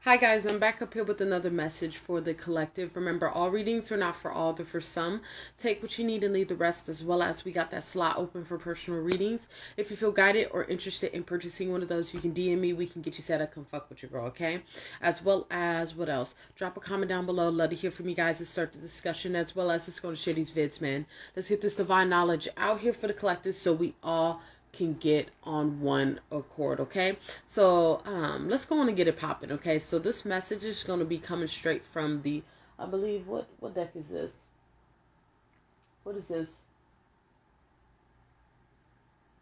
Hi guys, I'm back up here with another message for the collective. Remember, all readings are not for all, they're for some. Take what you need and leave the rest, as well as we got that slot open for personal readings. If you feel guided or interested in purchasing one of those, you can DM me. We can get you set up. Come fuck with your girl, okay? As well as, what else? Drop a comment down below. Love to hear from you guys and start the discussion, as well as just going to share these vids, man. Let's get this divine knowledge out here for the collective so we all can get on one accord. Okay, so let's go on and get it popping. Okay, so this message is going to be coming straight from the, I believe, what deck is this? What is this?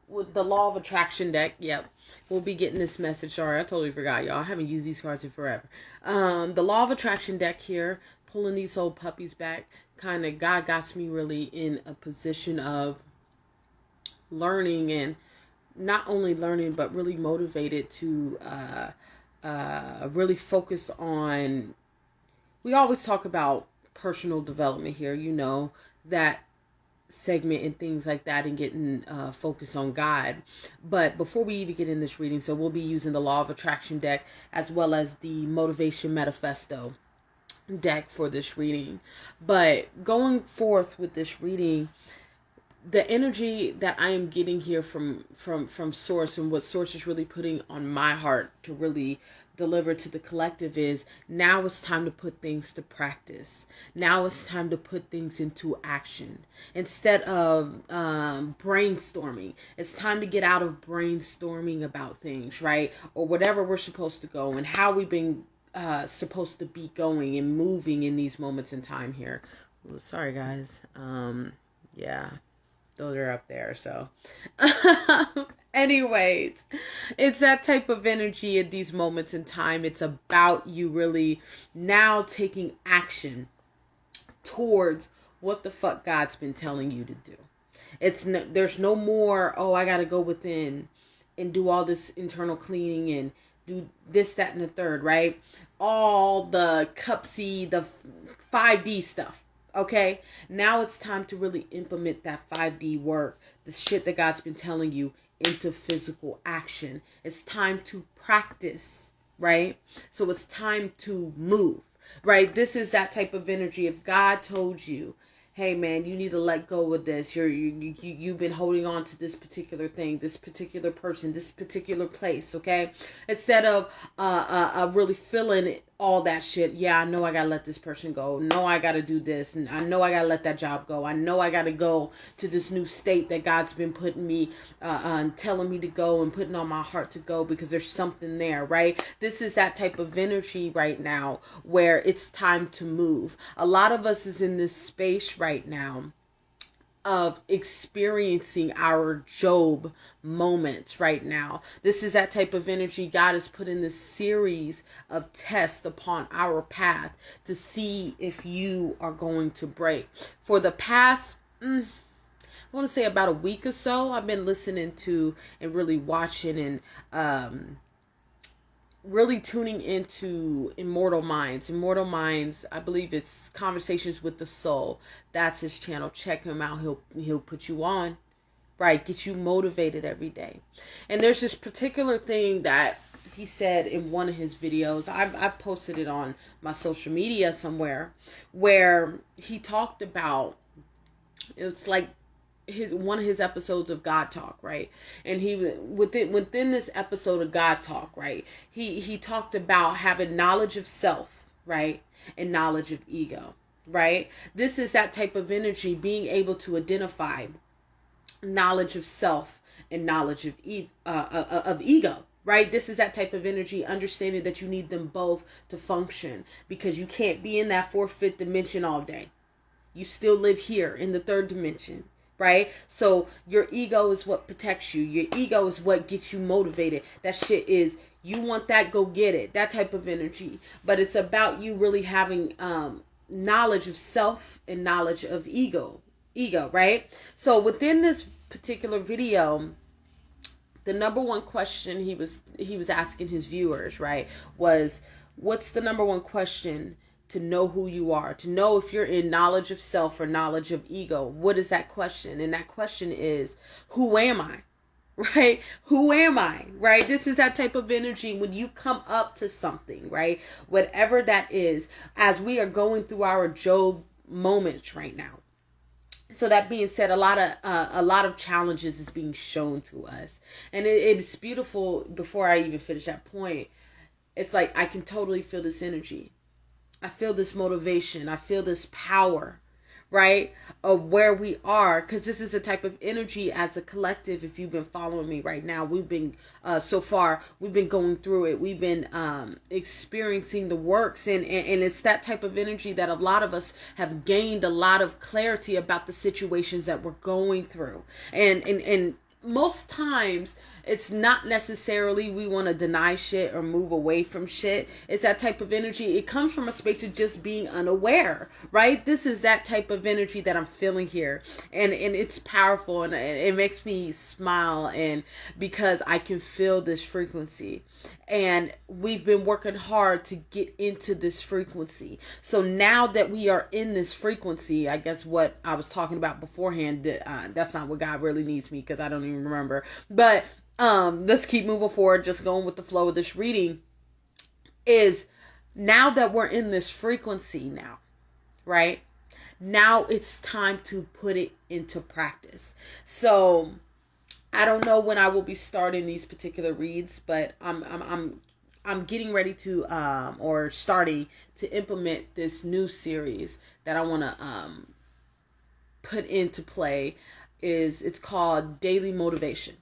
With the Law of Attraction deck. Yep, we'll be getting this message. Sorry, I totally forgot, y'all. I haven't used these cards in forever. The Law of Attraction deck here, pulling these old puppies back. Kind of God got me really in a position of learning, and not only learning but really motivated to really focus on, we always talk about personal development here, you know, that segment and things like that, and getting focus on God. But before we even get in this reading, so we'll be using the Law of Attraction deck as well as the Motivation Manifesto deck for this reading. But going forth with this reading, the energy that I am getting here from Source, and what Source is really putting on my heart to really deliver to the collective, is now it's time to put things to practice. Now it's time to put things into action. Instead of brainstorming, it's time to get out of brainstorming about things, right? Or whatever we're supposed to go and how we've been supposed to be going and moving in these moments in time here. Ooh, sorry guys. Yeah. Those are up there, so. Anyways, it's that type of energy at these moments in time. It's about you really now taking action towards what the fuck God's been telling you to do. There's no more, oh, I gotta go within and do all this internal cleaning and do this, that, and the third, right? All the cupsy, the 5D stuff. Okay, now it's time to really implement that 5D work, the shit that God's been telling you, into physical action. It's time to practice, right? So it's time to move, right? This is that type of energy. If God told you, hey man, you need to let go of this. You've been holding on to this particular thing, this particular person, this particular place, okay? Instead of really feeling all that shit. Yeah, I know I gotta let this person go. No, I gotta do this. And I know I gotta let that job go. I know I gotta go to this new state that God's been putting me, telling me to go and putting on my heart to go, because there's something there, right? This is that type of energy right now where it's time to move. A lot of us is in this space right now of experiencing our Job moments right now. This is that type of energy God has put in this series of tests upon our path to see if you are going to break. For the past, I want to say about a week or so, I've been listening to and really watching and really tuning into Immortal Mindz. Immortal Mindz, I believe it's Conversations with the Soul. That's his channel. Check him out. He'll put you on, right? Get you motivated every day. And there's this particular thing that he said in one of his videos. I've posted it on my social media somewhere, where he talked about, it's like one of his episodes of God Talk, right? And he within this episode of God Talk, right, he talked about having knowledge of self, right, and knowledge of ego, right? This is that type of energy, being able to identify knowledge of self and knowledge of ego, right? This is that type of energy, understanding that you need them both to function, because you can't be in that fourth, fifth dimension all day. You still live here in the third dimension. Right? So your ego is what protects you. Your ego is what gets you motivated. That shit is, you want that, go get it. That type of energy. But it's about you really having knowledge of self and knowledge of ego, right? So within this particular video, the number one question he was asking his viewers, right, was, what's the number one question to know who you are, to know if you're in knowledge of self or knowledge of ego? What is that question? And that question is, who am I? right? Who am I, right? This is that type of energy when you come up to something, right? Whatever that is, as we are going through our Job moments right now. So that being said, a lot of challenges is being shown to us, and it's beautiful. Before I even finish that point, it's like I can totally feel this energy. I feel this motivation. I feel this power, right, of where we are, because this is the type of energy as a collective. If you've been following me right now, we've been so far, we've been going through it, we've been experiencing the works, and it's that type of energy that a lot of us have gained a lot of clarity about the situations that we're going through, and most times it's not necessarily we want to deny shit or move away from shit. It's that type of energy. It comes from a space of just being unaware, right? This is that type of energy that I'm feeling here. And it's powerful, and it makes me smile, and because I can feel this frequency. And we've been working hard to get into this frequency. So now that we are in this frequency, I guess what I was talking about beforehand, that's not what God really needs me, because I don't even remember. But let's keep moving forward, just going with the flow of this reading, is now that we're in this frequency now, right? Now it's time to put it into practice. So I don't know when I will be starting these particular reads, but I'm getting ready to or starting to implement this new series that I want to put into play. It's called Daily Motivation,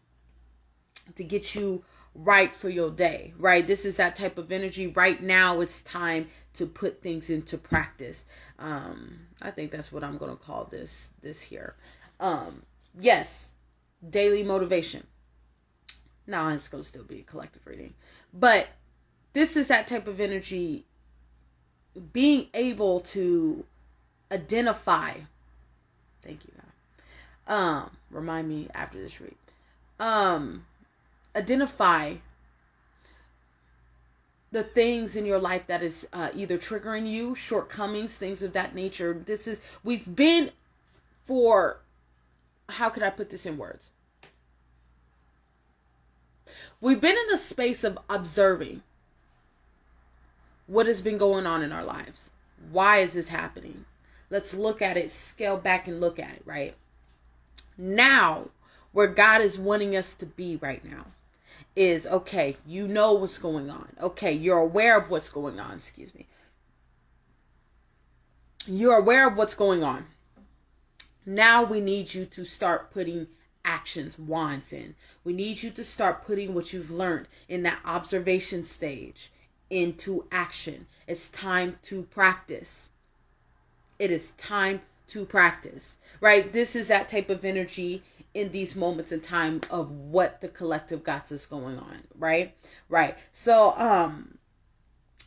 to get you right for your day, right? This is that type of energy. Right now it's time to put things into practice. I think that's what I'm going to call this here. Yes, daily motivation. Now it's going to still be a collective reading, but this is that type of energy, being able to identify. Thank you, God. Remind me after this read. Identify the things in your life that is either triggering you, shortcomings, things of that nature. We've been for, how could I put this in words? We've been in a space of observing what has been going on in our lives. Why is this happening? Let's look at it, scale back and look at it, right? Now, where God is wanting us to be right now is, okay, you know what's going on. Okay, you're aware of what's going on. Excuse me. You're aware of what's going on. Now we need you to start putting actions, wands in. We need you to start putting what you've learned in that observation stage into action. It's time to practice. It is time to practice, right? This is that type of energy in these moments in time of what the collective got us going on, right? Right. So,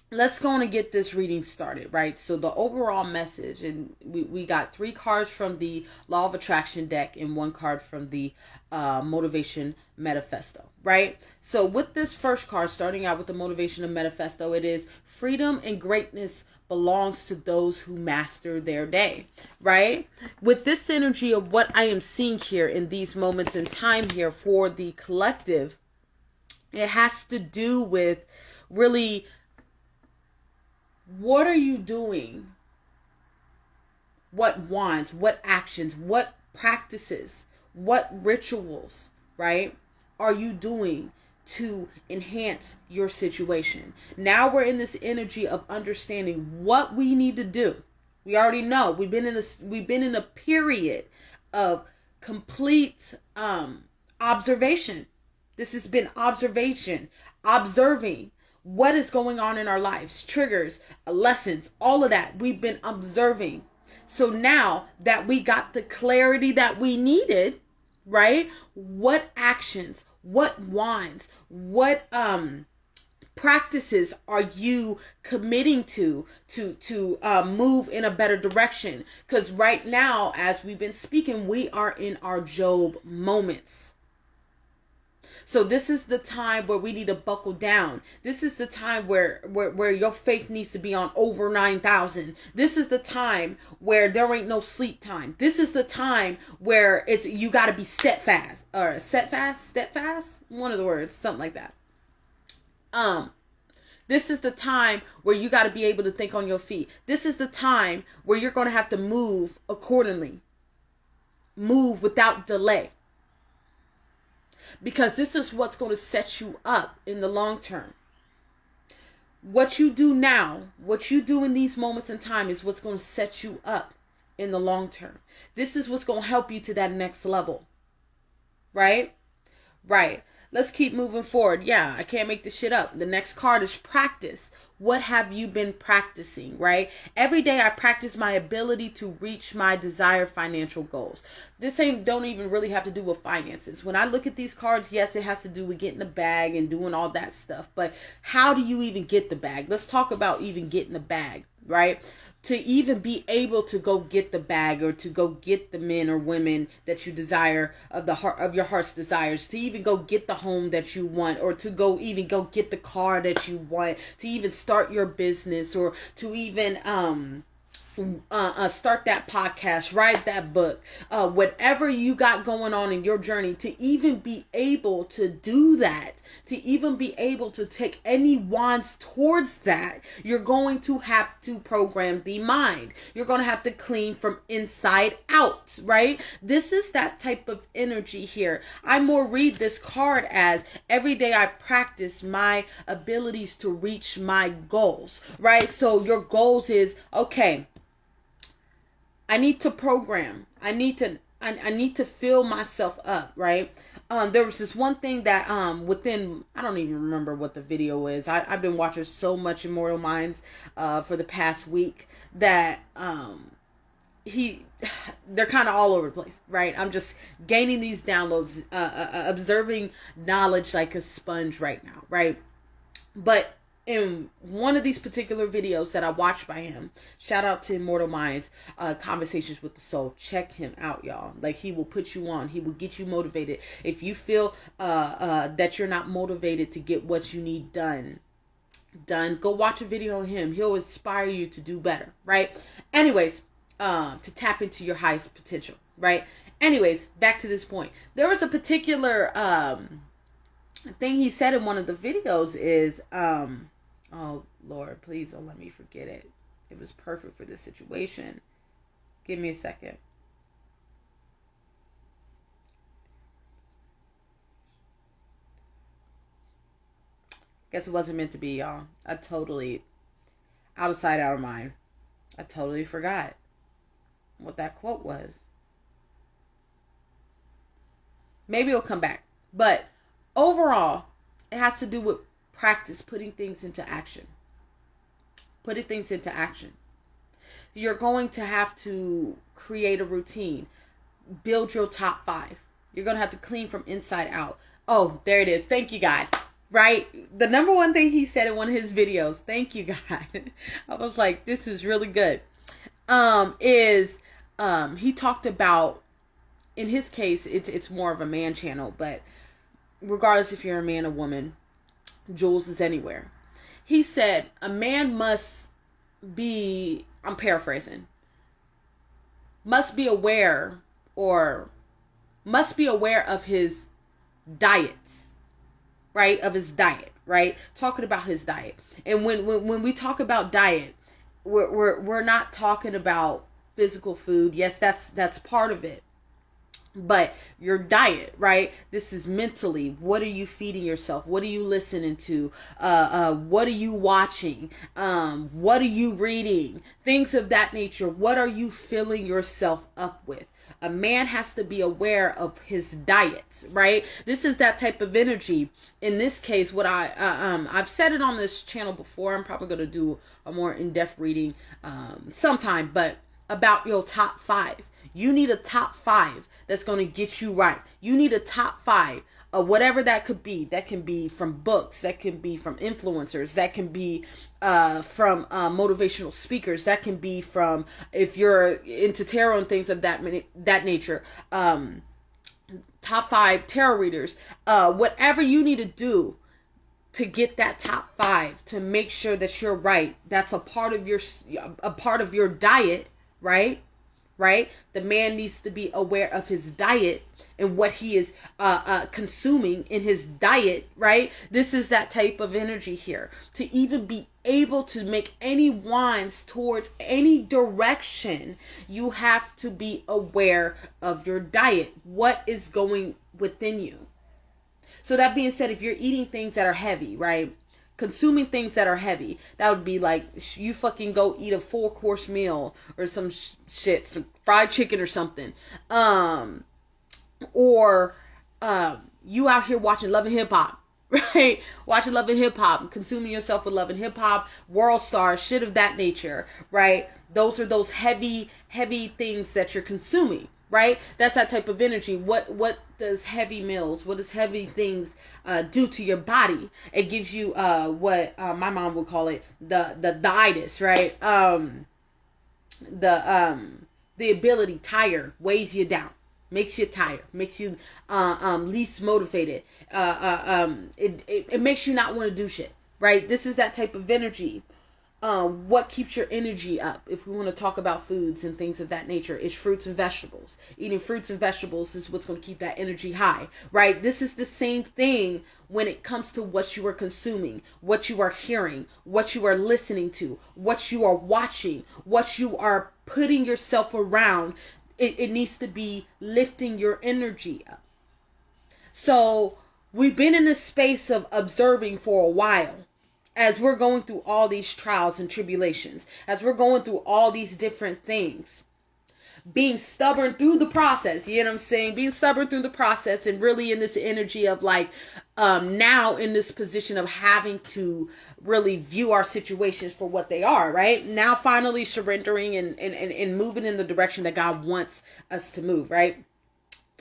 let's go on and get this reading started, right? So the overall message, and we got 3 cards from the Law of Attraction deck and 1 card from the Motivation Manifesto, right? So with this first card, starting out with the Motivation and Manifesto, it is freedom and greatness belongs to those who master their day, right? With this energy of what I am seeing here in these moments in time here for the collective, it has to do with really, what are you doing? What wands, what actions, what practices, what rituals, right, are you doing to enhance your situation? Now we're in this energy of understanding what we need to do. We already know we've been in a period of complete observation. This has been observation, observing what is going on in our lives, triggers, lessons, all of that. We've been observing. So now that we got the clarity that we needed, right? What actions, what wands, what practices are you committing to move in a better direction? Because right now, as we've been speaking, we are in our Job moments. So this is the time where we need to buckle down. This is the time where your faith needs to be on over 9,000. This is the time where there ain't no sleep time. This is the time where you got to be steadfast, or steadfast, one of the words, something like that. This is the time where you got to be able to think on your feet. This is the time where you're going to have to move accordingly. Move without delay. Because this is what's going to set you up in the long term. What you do now, what you do in these moments in time is what's going to set you up in the long term. This is what's going to help you to that next level. Right? Right. Let's keep moving forward. Yeah, I can't make this shit up. The next card is practice. What have you been practicing, right? Every day I practice my ability to reach my desired financial goals. This don't even really have to do with finances. When I look at these cards, yes, it has to do with getting the bag and doing all that stuff. But how do you even get the bag? Let's talk about even getting the bag, right? To even be able to go get the bag, or to go get the men or women that you desire, of your heart's desires, to even go get the home that you want, or to go get the car that you want, to even start your business, or to even start that podcast, write that book, whatever you got going on in your journey, to even be able to do that, to even be able to take any wands towards that, you're going to have to program the mind. You're going to have to clean from inside out, right? This is that type of energy here. I more read this card as every day I practice my abilities to reach my goals, right? So your goals is, okay, I need to program. I need to fill myself up, right? There was this one thing that within, I don't even remember what the video is. I've been watching so much Immortal Mindz for the past week that they're kind of all over the place, right? I'm just gaining these downloads, observing knowledge like a sponge right now, right? But in one of these particular videos that I watched by him, shout out to Immortal Mindz, Conversations with the Soul. Check him out, y'all. Like, he will put you on. He will get you motivated. If you feel that you're not motivated to get what you need done, go watch a video of him. He'll inspire you to do better, right? Anyways, to tap into your highest potential, right? Anyways, back to this point. There was a particular thing he said in one of the videos is, oh, Lord, please don't let me forget it. It was perfect for this situation. Give me a second. Guess it wasn't meant to be, y'all. I totally, out of sight, out of mind. I totally forgot what that quote was. Maybe it'll come back. But overall, it has to do with practice, putting things into action. Putting things into action. You're going to have to create a routine. Build your top 5. You're going to have to clean from inside out. Oh, there it is. Thank you, God. Right? The number one thing he said in one of his videos, thank you, God. I was like, this is really good. He talked about, in his case, it's more of a man channel, but regardless if you're a man or woman, Jules is anywhere. He said a man must be, I'm paraphrasing, must be aware of his diet, right? Of his diet, right? Talking about his diet. And when we talk about diet, we're not talking about physical food. Yes, that's part of it. But your diet, right? This is mentally. What are you feeding yourself? What are you listening to? What are you watching? What are you reading? Things of that nature. What are you filling yourself up with? A man has to be aware of his diet, right? This is that type of energy. In this case, what I've said it on this channel before. I'm probably going to do a more in-depth reading sometime, but about your top 5. You need a top 5 that's going to get you right. You need a top 5 of whatever that could be. That can be from books. That can be from influencers. That can be from motivational speakers. That can be from, if you're into tarot and things of that nature, top 5 tarot readers, whatever you need to do to get that top 5, to make sure that you're right. That's a part of your diet, right? Right? The man needs to be aware of his diet and what he is consuming in his diet, right? This is that type of energy here. To even be able to make any winds towards any direction, you have to be aware of your diet. What is going within you? So that being said, if you're eating things that are heavy, right? Consuming things that are heavy, that would be like you fucking go eat a 4-course meal or some shit, some fried chicken or something. Or you out here watching Love and Hip Hop, right? Watching Love and Hip Hop, consuming yourself with Love and Hip Hop, World Star, shit of that nature, right? Those are those heavy things that you're consuming, right? That's that type of energy. What does heavy meals, what does heavy things do to your body? It gives you what my mom would call it the itis, right? The ability, tired, weighs you down. Makes you tired, makes you least motivated. It makes you not want to do shit, right? This is that type of energy. What keeps your energy up, if we want to talk about foods and things of that nature, is fruits and vegetables. Eating fruits and vegetables is what's going to keep that energy high, right? This is the same thing when it comes to what you are consuming, what you are hearing, what you are listening to, what you are watching, what you are putting yourself around. It needs to be lifting your energy up. So we've been in this space of observing for a while, as we're going through all these trials and tribulations, as we're going through all these different things, being stubborn through the process, you know what I'm saying? Being stubborn through the process, and really in this energy of like, now in this position of having to really view our situations for what they are, right? Now finally surrendering and moving in the direction that God wants us to move, right?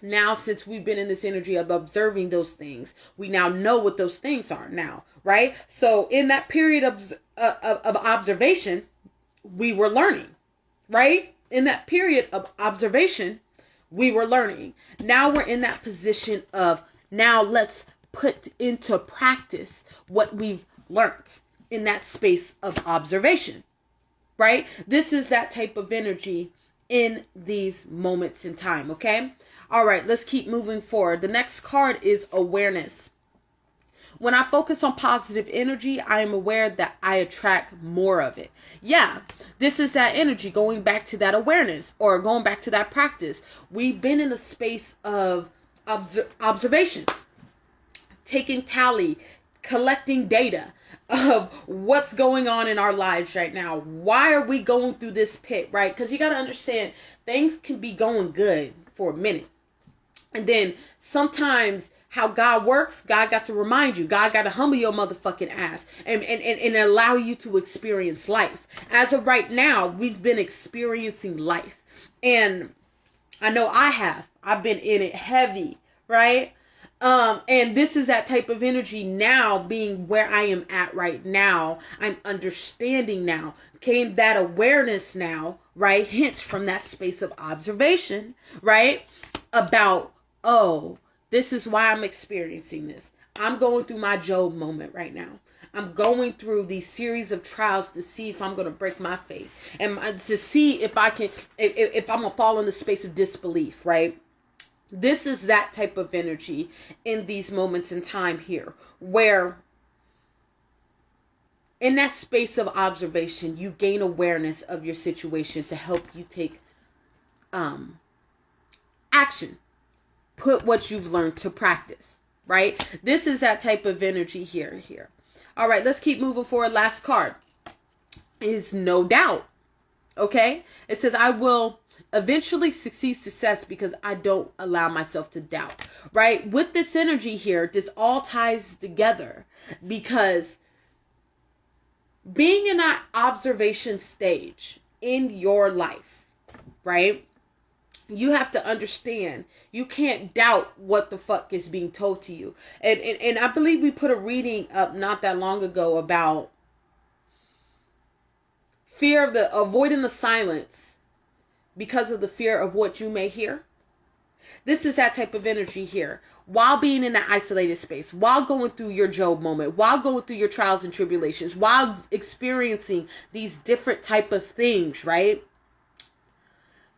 Now, since we've been in this energy of observing those things, we now know what those things are now, right? So in that period of observation, we were learning, right? In that period of observation, we were learning. Now we're in that position of, now let's put into practice what we've learned in that space of observation, right? This is that type of energy in these moments in time, okay? All right, let's keep moving forward. The next card is awareness. When I focus on positive energy, I am aware that I attract more of it. Yeah, this is that energy, going back to that awareness, or going back to that practice. We've been in a space of observation, taking tally, collecting data of what's going on in our lives right now. Why are we going through this pit, right? Because you got to understand, things can be going good for a minute. And then sometimes how God works, God got to remind you. God got to humble your motherfucking ass and allow you to experience life. As of right now, we've been experiencing life. And I know I have. I've been in it heavy, right? And this is that type of energy now, being where I am at right now. I'm understanding now. Came that awareness now, right? Hence from that space of observation, right? About, oh, this is why I'm experiencing this. I'm going through my Job moment right now. I'm going through these series of trials to see if I'm going to break my faith, and to see if I can, if I'm going to fall in the space of disbelief, right? This is that type of energy in these moments in time here, where in that space of observation, you gain awareness of your situation to help you take action. Put what you've learned to practice, right? This is that type of energy here. All right, let's keep moving forward. Last card is no doubt. Okay? It says, I will eventually success because I don't allow myself to doubt, right? With this energy here, this all ties together, because being in that observation stage in your life, right? You have to understand, you can't doubt what the fuck is being told to you. And I believe we put a reading up not that long ago about fear of avoiding the silence because of the fear of what you may hear. This is that type of energy here. While being in that isolated space, while going through your Job moment, while going through your trials and tribulations, while experiencing these different type of things, right?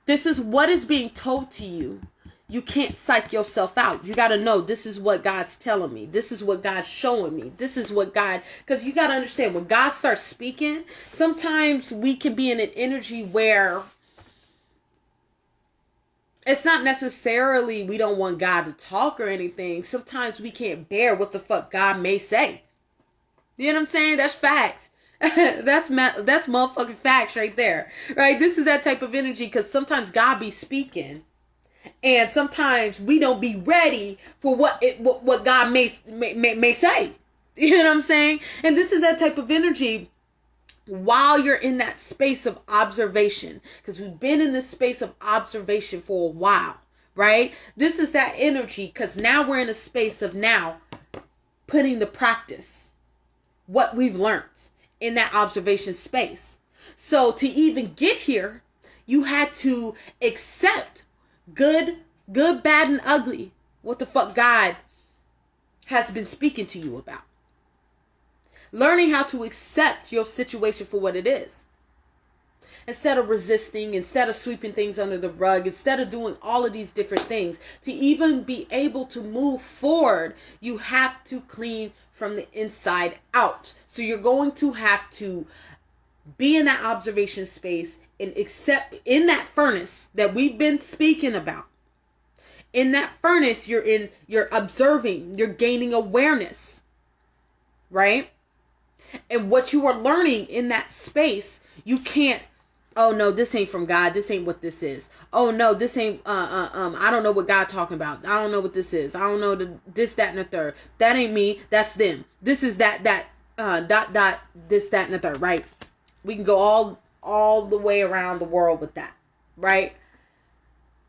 This is what is being told to you. You can't psych yourself out. You got to know this is what God's telling me. This is what God's showing me. This is what God, because you got to understand when God starts speaking, sometimes we can be in an energy where it's not necessarily we don't want God to talk or anything. Sometimes we can't bear what the fuck God may say. You know what I'm saying? That's facts. that's motherfucking facts right there. Right? This is that type of energy because sometimes God be speaking and sometimes we don't be ready for what God may say. You know what I'm saying? And this is that type of energy while you're in that space of observation, because we've been in this space of observation for a while, right? This is that energy because now we're in a space of now putting to practice what we've learned in that observation space. So to even get here, you had to accept good, bad, and ugly, what the fuck God has been speaking to you about. Learning how to accept your situation for what it is. Instead of resisting, instead of sweeping things under the rug, instead of doing all of these different things, to even be able to move forward, you have to clean from the inside out. So you're going to have to be in that observation space and accept in that furnace that we've been speaking about. In that furnace, you're observing, you're gaining awareness, right? And what you are learning in that space, you can't, oh no, this ain't from God. This ain't what this is. Oh no, this ain't, I don't know what God talking about. I don't know what this is. I don't know this, that, and the third. That ain't me. That's them. This is this, that, and the third, right? We can go all the way around the world with that, right?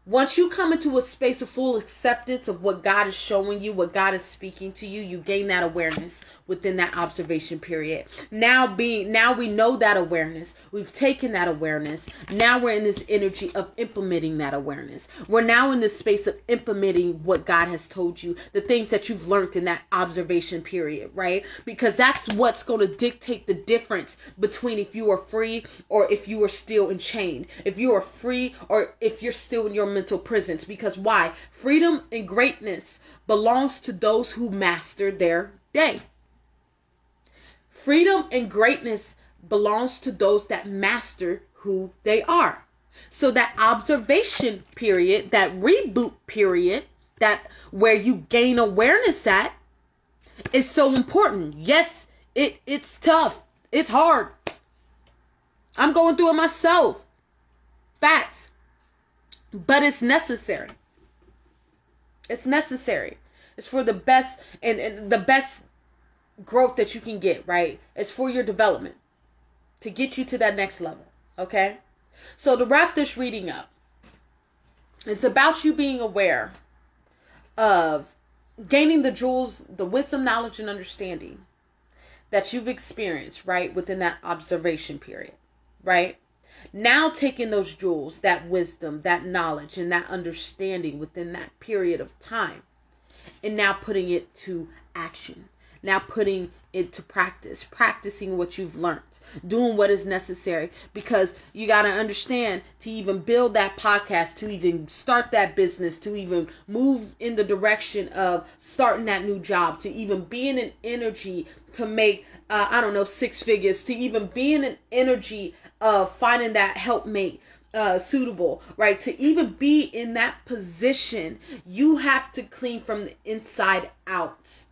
Once you come into a space of full acceptance of what God is showing you, what God is speaking to you, you gain that awareness within that observation period. Now we know that awareness. We've taken that awareness. Now we're in this energy of implementing that awareness. We're now in this space of implementing what God has told you, the things that you've learned in that observation period, right? Because that's what's going to dictate the difference between if you are free or if you are still enchained. If you are free or if you're still in your mental prisons. Because why? Freedom and greatness belongs to those who master their day. Freedom and greatness belongs to those that master who they are. So that observation period, that reboot period, that where you gain awareness at, is so important. Yes, it's tough. It's hard. I'm going through it myself. Facts. But it's necessary. It's necessary. It's for the best and the best growth that you can get, right? It's for your development to get you to that next level. Okay? So to wrap this reading up, it's about you being aware of gaining the jewels, the wisdom, knowledge, and understanding that you've experienced, right, within that observation period, right? Now taking those jewels, that wisdom, that knowledge, and that understanding within that period of time, and now putting it to action. Now putting it to practice, practicing what you've learned, doing what is necessary, because you got to understand, to even build that podcast, to even start that business, to even move in the direction of starting that new job, to even be in an energy to make, 6 figures, to even be in an energy of finding that helpmate suitable, right? To even be in that position, you have to clean from the inside out.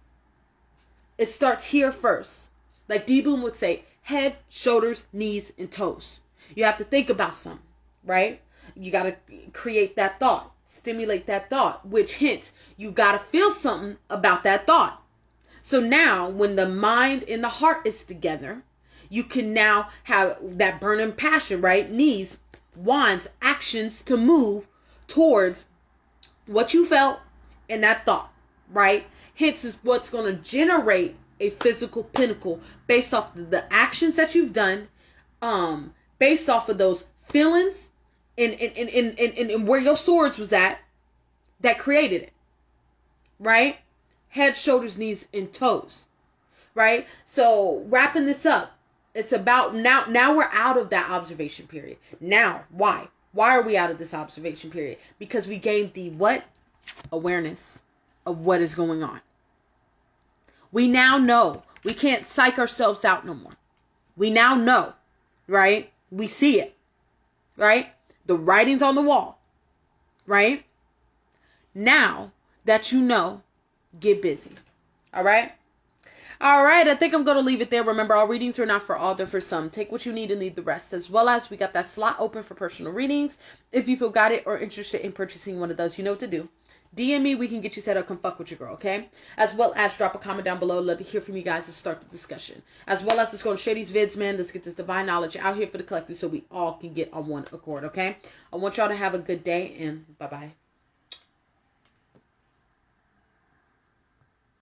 It starts here first. Like D-Boom would say, head, shoulders, knees, and toes. You have to think about something, right? You got to create that thought, stimulate that thought, which hence you got to feel something about that thought. So now when the mind and the heart is together, you can now have that burning passion, right? Knees, wands, actions to move towards what you felt in that thought, right? Hence is what's going to generate a physical pinnacle based off of the actions that you've done, based off of those feelings and where your swords was at, that created it, right? Head, shoulders, knees, and toes, right? So wrapping this up, it's about now we're out of that observation period. Now, why? Why are we out of this observation period? Because we gained the what? Awareness of what is going on. We now know. We can't psych ourselves out no more. We now know, right? We see it, right? The writing's on the wall, right? Now that you know, get busy. All right? All right, I think I'm going to leave it there. Remember, all readings are not for all, they're for some. Take what you need and leave the rest. As well as we got that slot open for personal readings. If you feel guided or interested in purchasing one of those, you know what to do. DM me, we can get you set up, come fuck with your girl, okay? As well as drop a comment down below. Love to hear from you guys and start the discussion. As well as let's go and share these vids, man. Let's get this divine knowledge out here for the collective so we all can get on one accord, okay? I want y'all to have a good day and bye-bye.